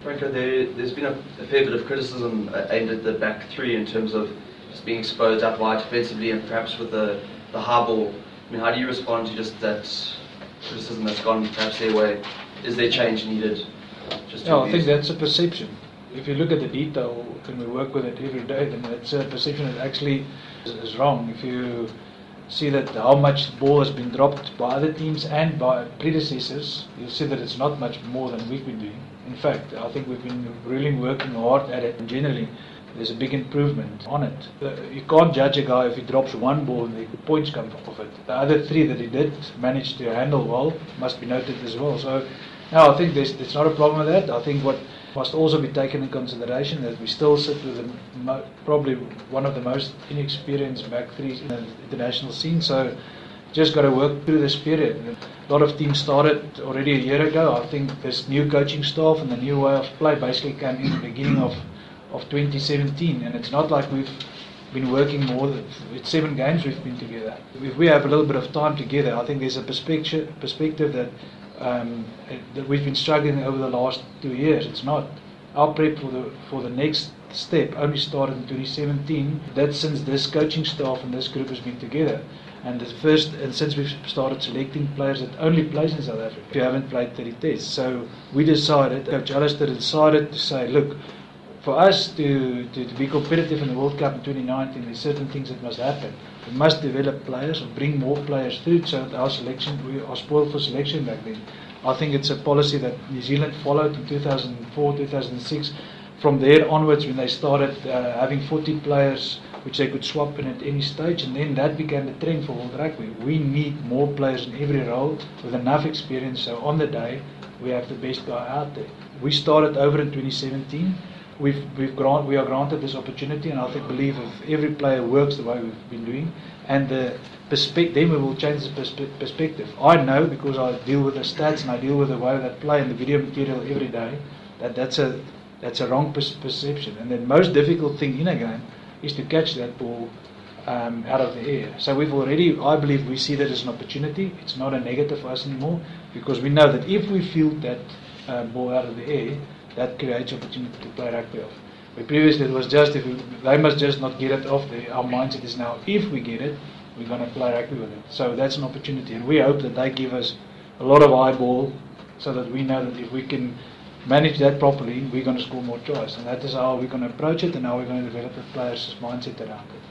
Franco, there's been a fair bit of criticism aimed at the back three in terms of just being exposed out wide defensively and perhaps with the high ball. I mean, how do you respond to just that criticism that's gone perhaps their way? Is there change needed? I think that's a perception. If you look at the detail and we work with it every day, then that's a perception that actually is wrong. If you see that how much the ball has been dropped by other teams and by predecessors, you'll see that it's not much more than we've been doing. In fact, I think we've been really working hard at it, and generally there's a big improvement on it. You can't judge a guy if he drops one ball and the points come off it. The other three that he did manage to handle well must be noted as well. So no, I think there's not a problem with that. I think what must also be taken in consideration that we still sit with probably one of the most inexperienced back threes in the international scene. So just got to work through this period. A lot of teams started already a year ago. I think this new coaching staff and the new way of play basically came in the beginning of 2017, and it's not like we've been working more than it's 7 games we've been together. If we have a little bit of time together, I think there's a perspective that we've been struggling over the last 2 years. It's not. Our prep for the next step only started in 2017. That's since this coaching staff and this group has been together. And since we've started selecting players that only plays in South Africa, we haven't played 30 tests. So we decided, Coach Alistair decided to say, look, for us to be competitive in the World Cup in 2019, there's certain things that must happen. We must develop players or bring more players through so that we are spoiled for selection back then. I think it's a policy that New Zealand followed in 2004, 2006. From there onwards, when they started having 40 players which they could swap in at any stage, and then that became the trend for World Rugby. We need more players in every role with enough experience, so on the day we have the best guy out there. We started over in 2017. We are granted this opportunity, and I believe if every player works the way we've been doing, and then we will change the perspective. I know, because I deal with the stats and I deal with the way that play and the video material every day, that's a wrong perception. And the most difficult thing in a game is to catch that ball out of the air. So I believe we see that as an opportunity. It's not a negative for us anymore, because we know that if we field that ball out of the air, that creates opportunity to play rugby off. But previously it was just they must just not get it off there. Our mindset is now, if we get it, we're going to play rugby with it. So that's an opportunity, and we hope that they give us a lot of eyeball so that we know that if we can manage that properly, we're going to score more tries. And that is how we're going to approach it, and how we're going to develop the players' mindset around it.